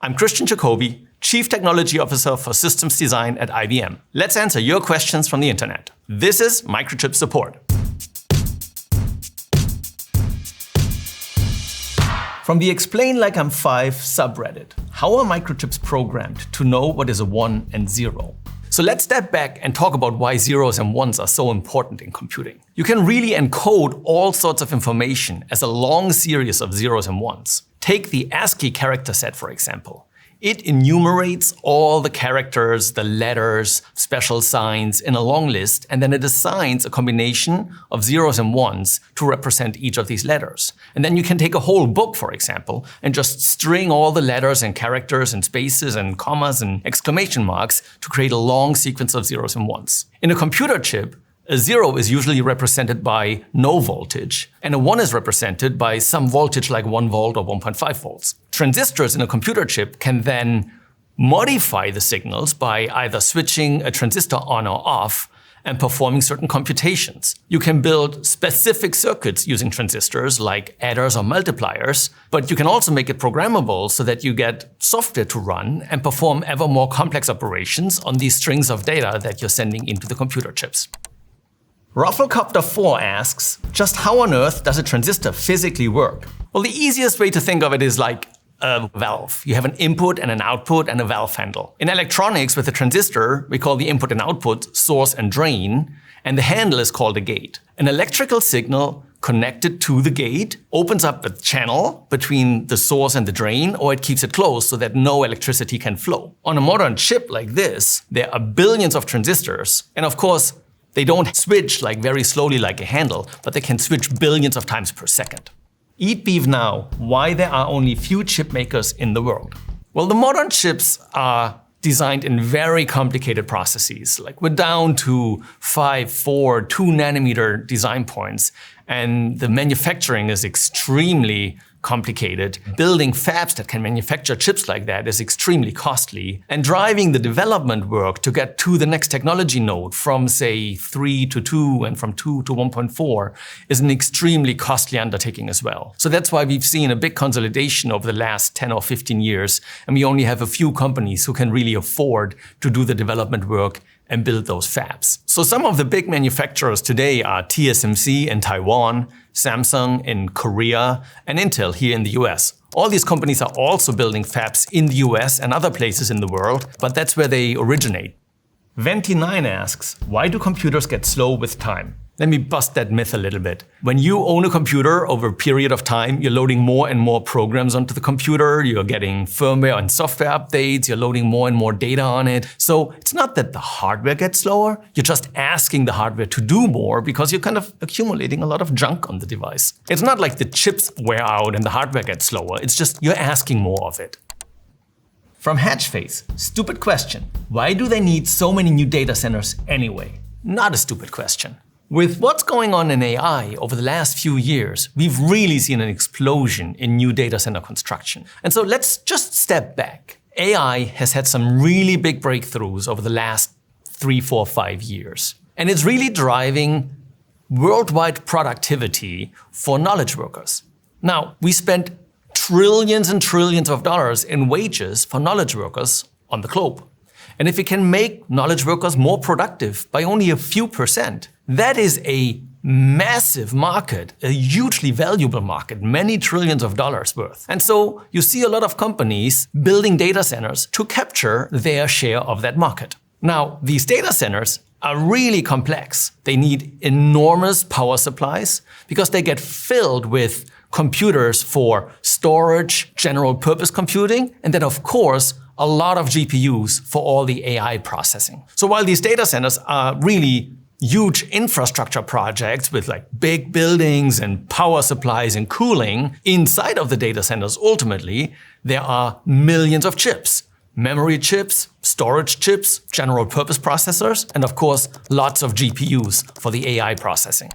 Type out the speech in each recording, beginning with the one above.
I'm Christian Jacobi, Chief Technology Officer for Systems Design at IBM. Let's answer your questions from the internet. This is Microchip Support. From the Explain Like I'm 5 subreddit, how are microchips programmed to know what is a 1 and 0? So let's step back and talk about why zeros and ones are so important in computing. You can really encode all sorts of information as a long series of zeros and ones. Take the ASCII character set, for example. It enumerates all the characters, the letters, special signs in a long list, and then it assigns a combination of zeros and ones to represent each of these letters. And then you can take a whole book, for example, and just string all the letters and characters and spaces and commas and exclamation marks to create a long sequence of zeros and ones. In a computer chip, a 0 is usually represented by no voltage, and a 1 is represented by some voltage like 1 volt or 1.5 volts. Transistors in a computer chip can then modify the signals by either switching a transistor on or off and performing certain computations. You can build specific circuits using transistors like adders or multipliers, but you can also make it programmable so that you get software to run and perform ever more complex operations on these strings of data that you're sending into the computer chips. Rufflecopter 4 asks, just how on earth does a transistor physically work? Well, the easiest way to think of it is like a valve. You have an input and an output and a valve handle. In electronics, with a transistor, we call the input and output source and drain, and the handle is called a gate. An electrical signal connected to the gate opens up a channel between the source and the drain, or it keeps it closed so that no electricity can flow. On a modern chip like this, there are billions of transistors, and of course, they don't switch like very slowly like a handle, but they can switch billions of times per second. Eat beef now, why there are only few chip makers in the world. Well, the modern chips are designed in very complicated processes. Like we're down to 5, 4, 2 nanometer design points, and the manufacturing is extremely complicated. Building fabs that can manufacture chips like that is extremely costly, and driving the development work to get to the next technology node from, say, 3 to 2 and from 2 to 1.4 is an extremely costly undertaking as well. So that's why we've seen a big consolidation over the last 10 or 15 years, and we only have a few companies who can really afford to do the development work and build those fabs. So some of the big manufacturers today are TSMC in Taiwan, Samsung in Korea, and Intel here in the US. All these companies are also building fabs in the US and other places in the world, but that's where they originate. Venti9 asks, why do computers get slow with time? Let me bust that myth a little bit. When you own a computer over a period of time, you're loading more and more programs onto the computer, you're getting firmware and software updates, you're loading more and more data on it. So it's not that the hardware gets slower, you're just asking the hardware to do more because you're kind of accumulating a lot of junk on the device. It's not like the chips wear out and the hardware gets slower, it's just you're asking more of it. From Hatchface, stupid question. Why do they need so many new data centers anyway? Not a stupid question. With what's going on in AI over the last few years, we've really seen an explosion in new data center construction. And so let's just step back. AI has had some really big breakthroughs over the last 3, 4, 5 years. And it's really driving worldwide productivity for knowledge workers. Now, we spent trillions and trillions of dollars in wages for knowledge workers on the globe. And if we can make knowledge workers more productive by only a few percent, that is a massive market, a hugely valuable market, many trillions of dollars worth. And so you see a lot of companies building data centers to capture their share of that market. Now, these data centers are really complex. They need enormous power supplies because they get filled with computers for storage, general purpose computing, and then of course, a lot of GPUs for all the AI processing. So while these data centers are really huge infrastructure projects with like big buildings and power supplies and cooling, inside of the data centers ultimately, there are millions of chips. Memory chips, storage chips, general purpose processors, and of course, lots of GPUs for the AI processing.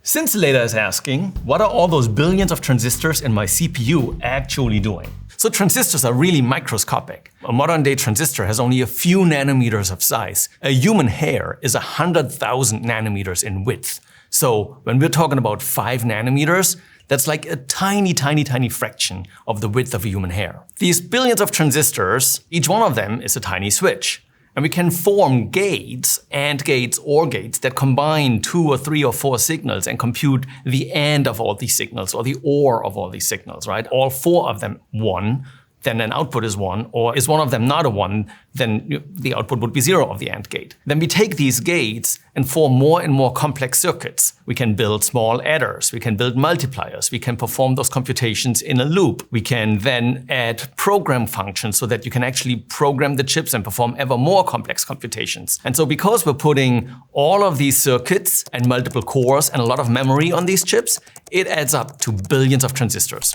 Scintillator is asking, what are all those billions of transistors in my CPU actually doing? So transistors are really microscopic. A modern day transistor has only a few nanometers of size. A human hair is 100,000 nanometers in width. So when we're talking about 5 nanometers, That's like a tiny, tiny, tiny fraction of the width of a human hair. These billions of transistors, each one of them is a tiny switch. And we can form gates, AND gates, OR gates, that combine 2 or 3 or 4 signals and compute the AND of all these signals or the OR of all these signals, right? All 4 of them 1, then an output is 1, or is one of them not a 1, then the output would be 0 of the AND gate. Then we take these gates and form more and more complex circuits. We can build small adders, we can build multipliers, we can perform those computations in a loop. We can then add program functions so that you can actually program the chips and perform ever more complex computations. And so because we're putting all of these circuits and multiple cores and a lot of memory on these chips, it adds up to billions of transistors.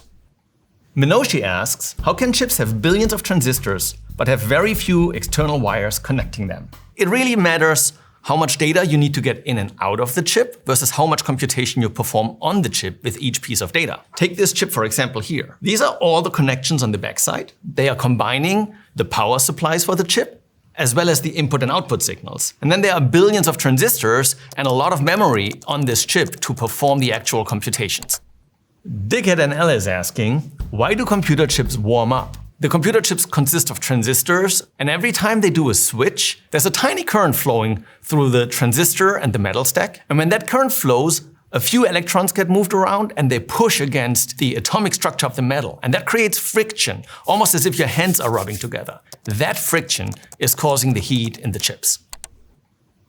Minoshi asks, how can chips have billions of transistors but have very few external wires connecting them? It really matters how much data you need to get in and out of the chip versus how much computation you perform on the chip with each piece of data. Take this chip, for example, here. These are all the connections on the backside. They are combining the power supplies for the chip as well as the input and output signals. And then there are billions of transistors and a lot of memory on this chip to perform the actual computations. Dighead NL is asking, why do computer chips warm up? The computer chips consist of transistors, and every time they do a switch, there's a tiny current flowing through the transistor and the metal stack. And when that current flows, a few electrons get moved around and they push against the atomic structure of the metal. And that creates friction, almost as if your hands are rubbing together. That friction is causing the heat in the chips.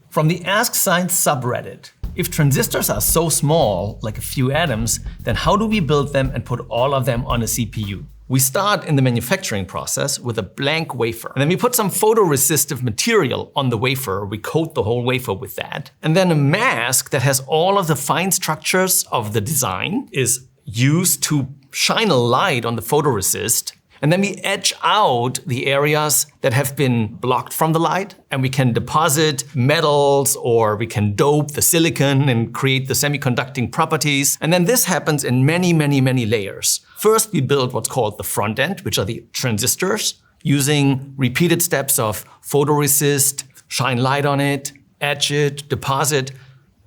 From the Ask Science subreddit, if transistors are so small, like a few atoms, then how do we build them and put all of them on a CPU? We start in the manufacturing process with a blank wafer. And then we put some photoresistive material on the wafer. We coat the whole wafer with that. And then a mask that has all of the fine structures of the design is used to shine a light on the photoresist. And then we etch out the areas that have been blocked from the light, and we can deposit metals or we can dope the silicon and create the semiconducting properties. And then this happens in many, many, many layers. First, we build what's called the front end, which are the transistors, using repeated steps of photoresist, shine light on it, etch it, deposit.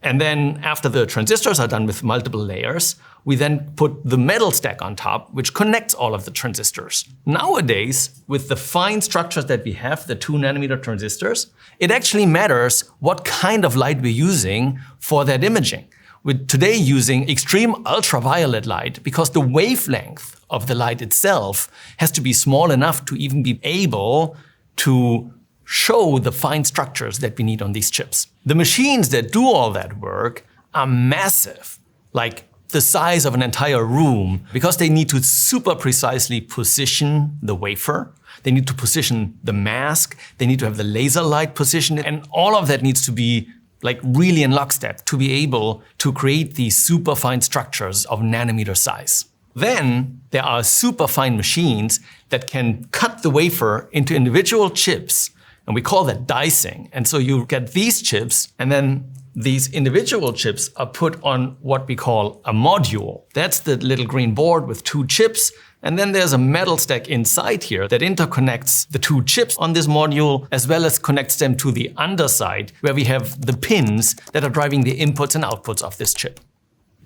And then after the transistors are done with multiple layers, we then put the metal stack on top, which connects all of the transistors. Nowadays, with the fine structures that we have, the 2nm transistors, it actually matters what kind of light we're using for that imaging. We're today using extreme ultraviolet light because the wavelength of the light itself has to be small enough to even be able to show the fine structures that we need on these chips. The machines that do all that work are massive, like the size of an entire room, because they need to super precisely position the wafer. They need to position the mask. They need to have the laser light positioned. And all of that needs to be like really in lockstep to be able to create these super fine structures of nanometer size. Then there are super fine machines that can cut the wafer into individual chips, and we call that dicing. And so you get these chips, and then these individual chips are put on what we call a module. That's the little green board with 2 chips. And then there's a metal stack inside here that interconnects the 2 chips on this module, as well as connects them to the underside, where we have the pins that are driving the inputs and outputs of this chip.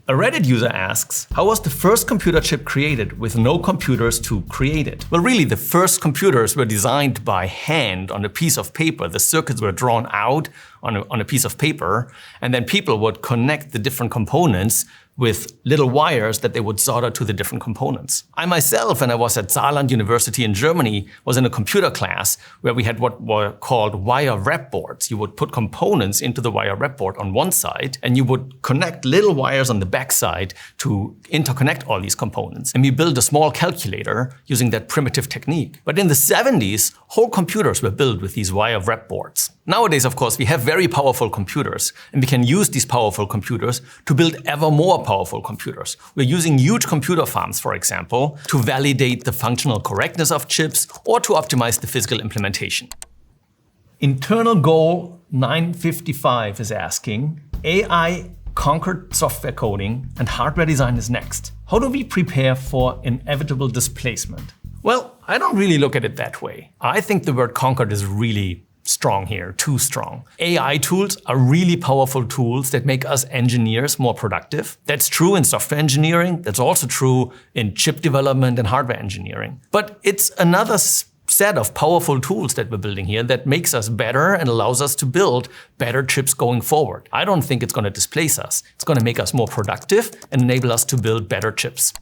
A Reddit user asks, how was the first computer chip created with no computers to create it? Well, really, the first computers were designed by hand on a piece of paper. The circuits were drawn out on a piece of paper, and then people would connect the different components with little wires that they would solder to the different components. I myself, when I was at Saarland University in Germany, was in a computer class where we had what were called wire wrap boards. You would put components into the wire wrap board on one side, and you would connect little wires on the back side to interconnect all these components. And we built a small calculator using that primitive technique. But in the 70s, whole computers were built with these wire wrap boards. Nowadays, of course, we have very powerful computers, and we can use these powerful computers to build ever more powerful computers. We're using huge computer farms, for example, to validate the functional correctness of chips or to optimize the physical implementation. Internal Goal 955 is asking, AI conquered software coding and hardware design is next. How do we prepare for inevitable displacement? Well, I don't really look at it that way. I think the word conquered is really strong here, too strong. AI tools are really powerful tools that make us engineers more productive. That's true in software engineering. That's also true in chip development and hardware engineering. But it's another set of powerful tools that we're building here that makes us better and allows us to build better chips going forward. I don't think it's going to displace us. It's going to make us more productive and enable us to build better chips.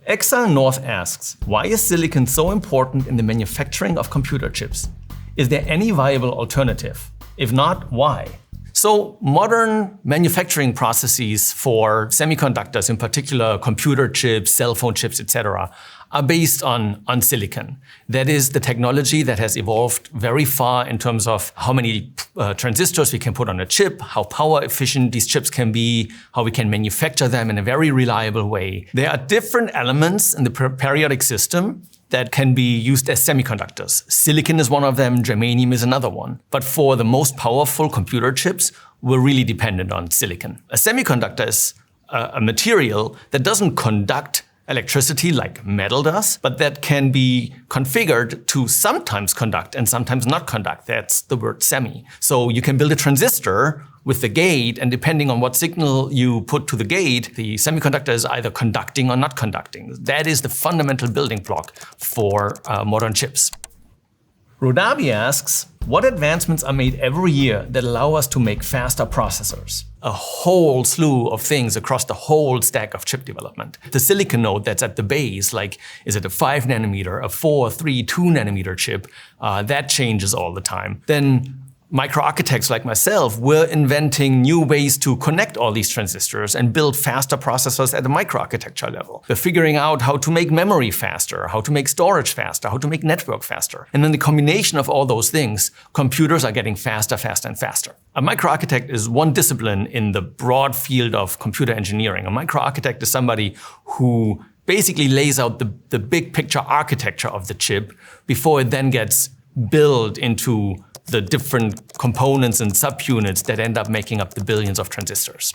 Exile North asks, why is silicon so important in the manufacturing of computer chips? Is there any viable alternative? If not, why? So modern manufacturing processes for semiconductors, in particular computer chips, cell phone chips, etc., are based on silicon. That is the technology that has evolved very far in terms of how many transistors we can put on a chip, how power efficient these chips can be, how we can manufacture them in a very reliable way. There are different elements in the periodic system that can be used as semiconductors. Silicon is one of them, germanium is another one. But for the most powerful computer chips, we're really dependent on silicon. A semiconductor is a material that doesn't conduct electricity like metal does, but that can be configured to sometimes conduct and sometimes not conduct. That's the word semi. So you can build a transistor with the gate, and depending on what signal you put to the gate, the semiconductor is either conducting or not conducting. That is the fundamental building block for modern chips. Rodabi asks, what advancements are made every year that allow us to make faster processors? A whole slew of things across the whole stack of chip development. The silicon node that's at the base, like is it a 5 nanometer, a 4, 3, 2 nanometer chip, that changes all the time. Then microarchitects like myself, we're inventing new ways to connect all these transistors and build faster processors at the microarchitecture level. We're figuring out how to make memory faster, how to make storage faster, how to make network faster. And then the combination of all those things, computers are getting faster, faster, and faster. A microarchitect is one discipline in the broad field of computer engineering. A microarchitect is somebody who basically lays out the big picture architecture of the chip before it then gets built into the different components and subunits that end up making up the billions of transistors.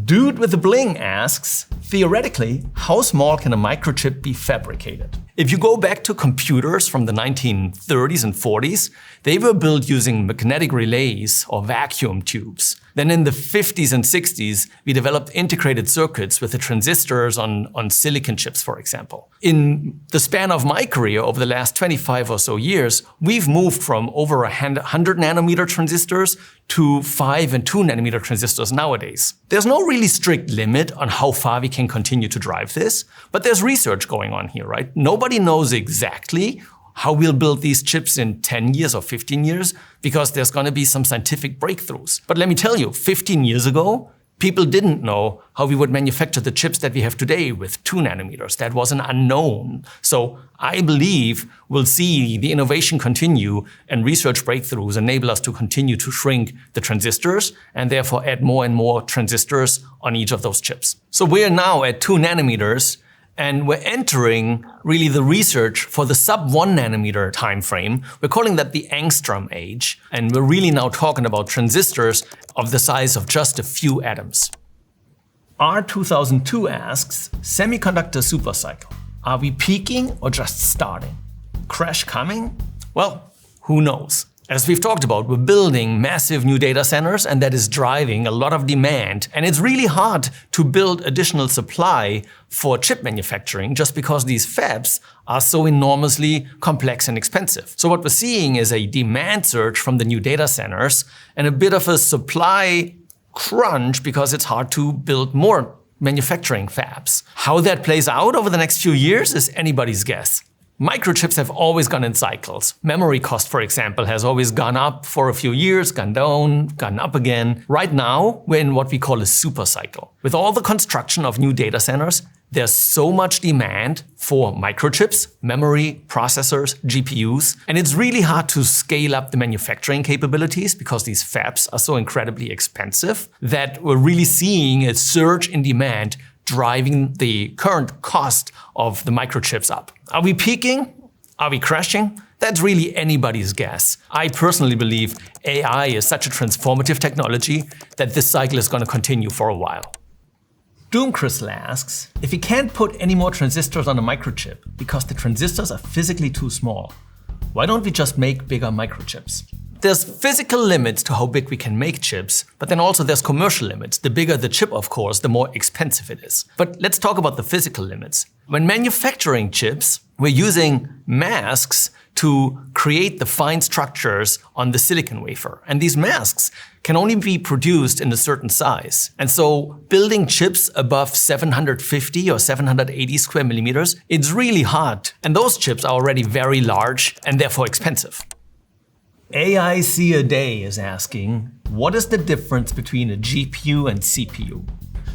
Dude with the bling asks, theoretically, how small can a microchip be fabricated? If you go back to computers from the 1930s and 40s, they were built using magnetic relays or vacuum tubes. Then in the 50s and 60s, we developed integrated circuits with the transistors on silicon chips, for example. In the span of my career, over the last 25 or so years, we've moved from over 100 nanometer transistors to 5 and 2 nanometer transistors nowadays. There's no really strict limit on how far we can continue to drive this, but there's research going on here, right? Nobody knows exactly how we'll build these chips in 10 years or 15 years, because there's going to be some scientific breakthroughs. But let me tell you, 15 years ago, people didn't know how we would manufacture the chips that we have today with 2 nanometers. That was an unknown. So I believe we'll see the innovation continue and research breakthroughs enable us to continue to shrink the transistors and therefore add more and more transistors on each of those chips. So we're now at 2 nanometers. And we're entering really the research for the sub-1 nanometer time frame. We're calling that the Angstrom Age. And we're really now talking about transistors of the size of just a few atoms. R2002 asks, semiconductor supercycle. Are we peaking or just starting? Crash coming? Well, who knows? As we've talked about, we're building massive new data centers, and that is driving a lot of demand. And it's really hard to build additional supply for chip manufacturing just because these fabs are so enormously complex and expensive. So what we're seeing is a demand surge from the new data centers and a bit of a supply crunch because it's hard to build more manufacturing fabs. How that plays out over the next few years is anybody's guess. Microchips have always gone in cycles. Memory cost, for example, has always gone up for a few years, gone down, gone up again. Right now, we're in what we call a supercycle. With all the construction of new data centers, there's so much demand for microchips, memory, processors, GPUs, and it's really hard to scale up the manufacturing capabilities because these fabs are so incredibly expensive that we're really seeing a surge in demand driving the current cost of the microchips up. Are we peaking? Are we crashing? That's really anybody's guess. I personally believe AI is such a transformative technology that this cycle is going to continue for a while. Doomcrystal asks, if we can't put any more transistors on a microchip because the transistors are physically too small, Why don't we just make bigger microchips? There's physical limits to how big we can make chips, but then also there's commercial limits. The bigger the chip, of course, the more expensive it is. But let's talk about the physical limits. When manufacturing chips, we're using masks to create the fine structures on the silicon wafer. And these masks can only be produced in a certain size. And so building chips above 750 or 780 square millimeters, it's really hard. And those chips are already very large and therefore expensive. AIC a day is asking, what is the difference between a GPU and CPU?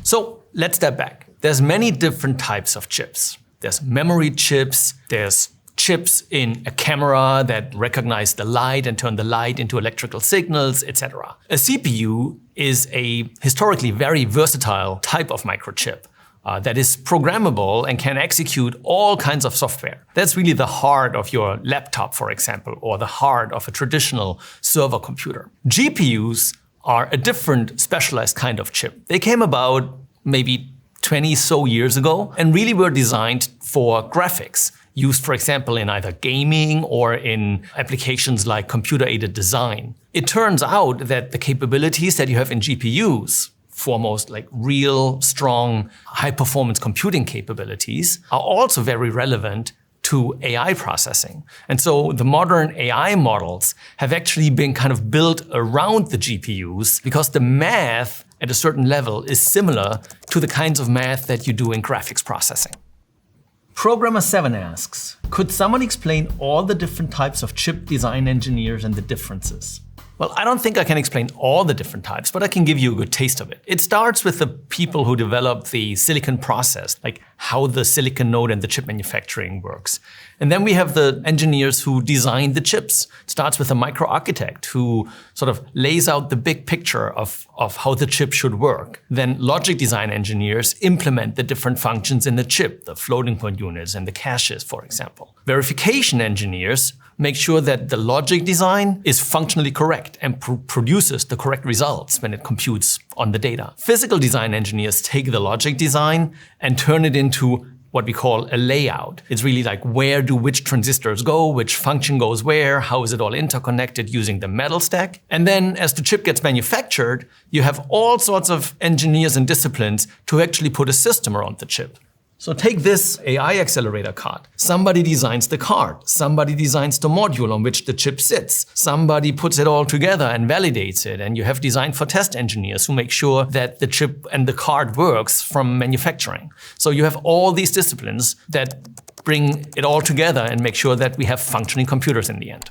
So let's step back. There's many different types of chips. There's memory chips, there's chips in a camera that recognize the light and turn the light into electrical signals, etc. A CPU is a historically very versatile type of microchip that is programmable and can execute all kinds of software. That's really the heart of your laptop, for example, or the heart of a traditional server computer. GPUs are a different specialized kind of chip. They came about maybe 20 so years ago and really were designed for graphics, used, for example, in either gaming or in applications like computer-aided design. It turns out that the capabilities that you have in GPUs, foremost like real, strong, high-performance computing capabilities, are also very relevant to AI processing. And so the modern AI models have actually been kind of built around the GPUs because the math at a certain level is similar to the kinds of math that you do in graphics processing. Programmer7 asks, could someone explain all the different types of chip design engineers and the differences? Well, I don't think I can explain all the different types, but I can give you a good taste of it. It starts with the people who develop the silicon process, like how the silicon node and the chip manufacturing works. And then we have the engineers who design the chips. It starts with a microarchitect who sort of lays out the big picture of how the chip should work. Then logic design engineers implement the different functions in the chip, the floating point units and the caches, for example. Verification engineers make sure that the logic design is functionally correct and produces the correct results when it computes on the data. Physical design engineers take the logic design and turn it into what we call a layout. It's really like where do which transistors go, which function goes where, how is it all interconnected using the metal stack. And then as the chip gets manufactured, you have all sorts of engineers and disciplines to actually put a system around the chip. So take this AI accelerator card. Somebody designs the card. Somebody designs the module on which the chip sits. Somebody puts it all together and validates it. And you have design for test engineers who make sure that the chip and the card works from manufacturing. So you have all these disciplines that bring it all together and make sure that we have functioning computers in the end.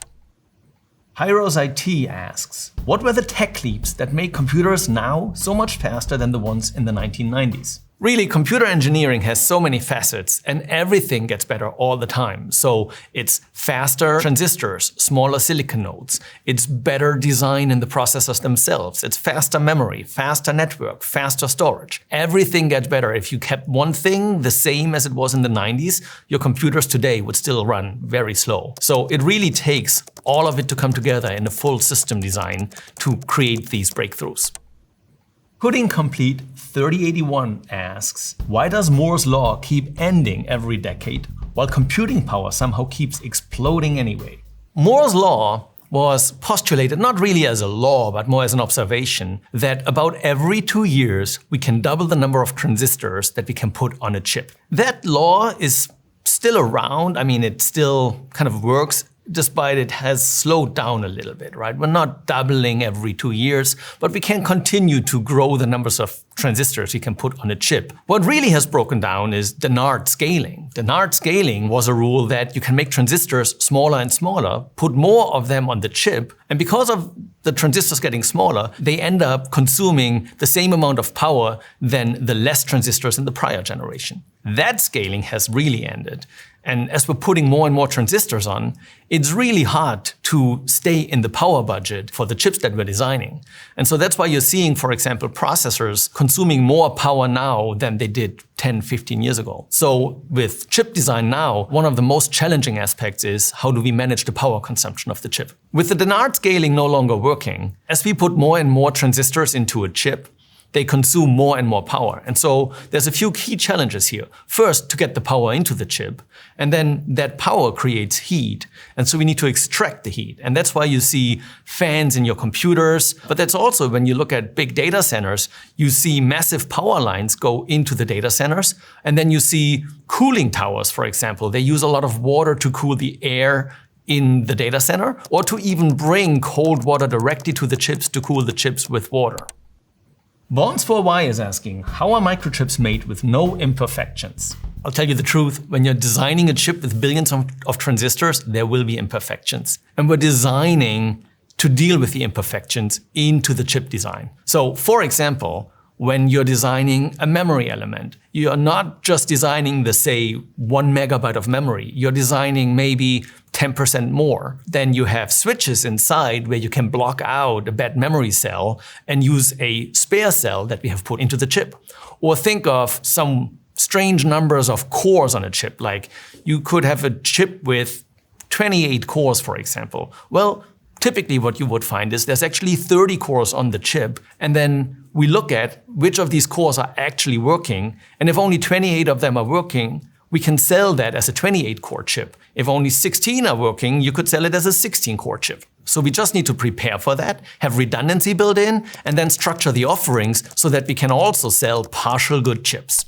Hyros IT asks, what were the tech leaps that make computers now so much faster than the ones in the 1990s? Really, computer engineering has so many facets and everything gets better all the time. So it's faster transistors, smaller silicon nodes. It's better design in the processors themselves. It's faster memory, faster network, faster storage. Everything gets better. If you kept one thing the same as it was in the 90s, your computers today would still run very slow. So it really takes all of it to come together in a full system design to create these breakthroughs. Pudding Complete 3081 asks, why does Moore's law keep ending every decade while computing power somehow keeps exploding anyway? Moore's law was postulated not really as a law, but more as an observation that about every 2 years we can double the number of transistors that we can put on a chip. That law is still around. I mean, it still kind of works, despite it has slowed down a little bit, right? We're not doubling every 2 years, but we can continue to grow the numbers of transistors we can put on a chip. What really has broken down is Dennard scaling. Dennard scaling was a rule that you can make transistors smaller and smaller, put more of them on the chip, and because of the transistors getting smaller, they end up consuming the same amount of power than the less transistors in the prior generation. That scaling has really ended. And as we're putting more and more transistors on, it's really hard to stay in the power budget for the chips that we're designing. And so that's why you're seeing, for example, processors consuming more power now than they did 10, 15 years ago. So with chip design now, one of the most challenging aspects is how do we manage the power consumption of the chip? With the Dennard scaling no longer working, as we put more and more transistors into a chip, they consume more and more power. And so there's a few key challenges here. First, to get the power into the chip, and then that power creates heat. And so we need to extract the heat. And that's why you see fans in your computers. But that's also when you look at big data centers, you see massive power lines go into the data centers. And then you see cooling towers, for example. They use a lot of water to cool the air in the data center, or to even bring cold water directly to the chips to cool the chips with water. Bonds for Y is asking, how are microchips made with no imperfections? I'll tell you the truth, when you're designing a chip with billions of transistors, there will be imperfections. And we're designing to deal with the imperfections into the chip design. So, for example, when you're designing a memory element, you're not just designing the, say, 1 megabyte of memory. You're designing maybe 10% more. Then you have switches inside where you can block out a bad memory cell and use a spare cell that we have put into the chip. Or think of some strange numbers of cores on a chip. Like you could have a chip with 28 cores, for example. Well, typically what you would find is there's actually 30 cores on the chip, and then we look at which of these cores are actually working, and if only 28 of them are working, we can sell that as a 28-core chip. If only 16 are working, you could sell it as a 16-core chip. So we just need to prepare for that, have redundancy built in, and then structure the offerings so that we can also sell partial good chips.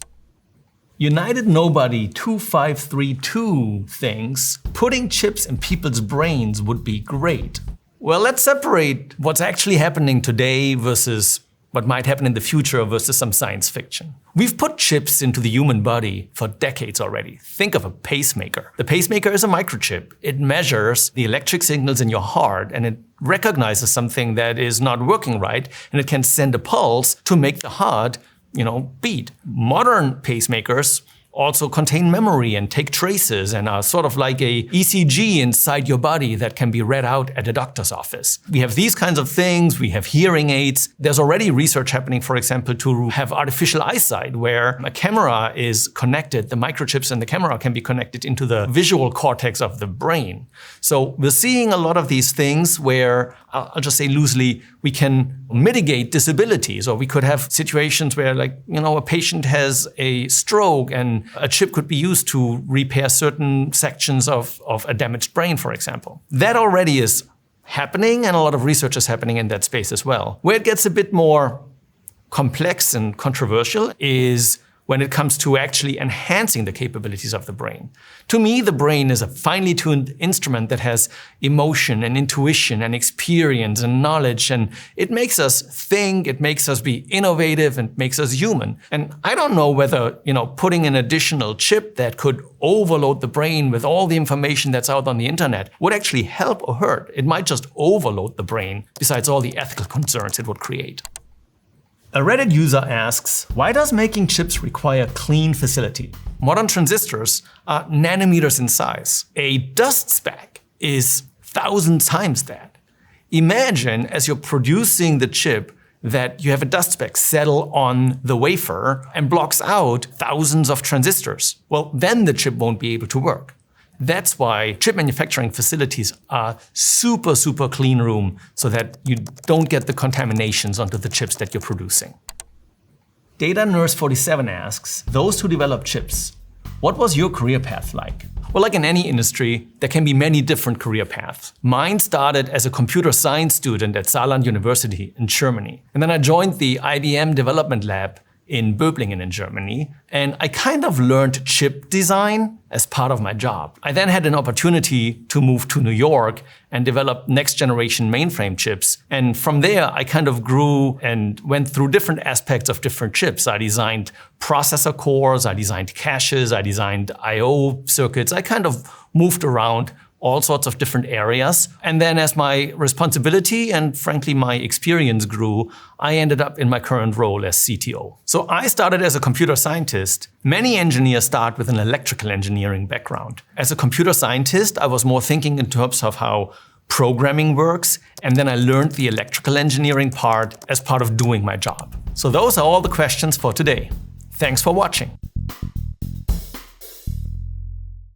United Nobody 2532 thinks putting chips in people's brains would be great. Well, let's separate what's actually happening today versus what might happen in the future versus some science fiction. We've put chips into the human body for decades already. Think of a pacemaker. The pacemaker is a microchip. It measures the electric signals in your heart, and it recognizes something that is not working right, and it can send a pulse to make the heart, beat. Modern pacemakers also contain memory and take traces and are sort of like a ECG inside your body that can be read out at a doctor's office. We have these kinds of things, we have hearing aids. There's already research happening, for example, to have artificial eyesight where a camera is connected, the microchips in the camera can be connected into the visual cortex of the brain. So we're seeing a lot of these things where, I'll just say loosely, we can mitigate disabilities, or we could have situations where a patient has a stroke and a chip could be used to repair certain sections of a damaged brain, for example. That already is happening, and a lot of research is happening in that space as well. Where it gets a bit more complex and controversial is when it comes to actually enhancing the capabilities of the brain. To me, the brain is a finely tuned instrument that has emotion and intuition and experience and knowledge, and it makes us think, it makes us be innovative, and makes us human. And I don't know whether, putting an additional chip that could overload the brain with all the information that's out on the internet would actually help or hurt. It might just overload the brain, besides all the ethical concerns it would create. A Reddit user asks, why does making chips require clean facility? Modern transistors are nanometers in size. A dust speck is 1,000 times that. Imagine as you're producing the chip that you have a dust speck settle on the wafer and blocks out thousands of transistors. Well, then the chip won't be able to work. That's why chip manufacturing facilities are super, super clean room so that you don't get the contaminations onto the chips that you're producing. Data Nurse 47 asks, those who develop chips, what was your career path like? Well, like in any industry, there can be many different career paths. Mine started as a computer science student at Saarland University in Germany. And then I joined the IBM development lab in Böblingen in Germany, and I kind of learned chip design as part of my job. I then had an opportunity to move to New York and develop next generation mainframe chips. And from there, I kind of grew and went through different aspects of different chips. I designed processor cores, I designed caches, I designed I/O circuits. I kind of moved around all sorts of different areas. And then as my responsibility and frankly my experience grew, I ended up in my current role as CTO. So I started as a computer scientist. Many engineers start with an electrical engineering background. As a computer scientist, I was more thinking in terms of how programming works, and then I learned the electrical engineering part as part of doing my job. So those are all the questions for today. Thanks for watching.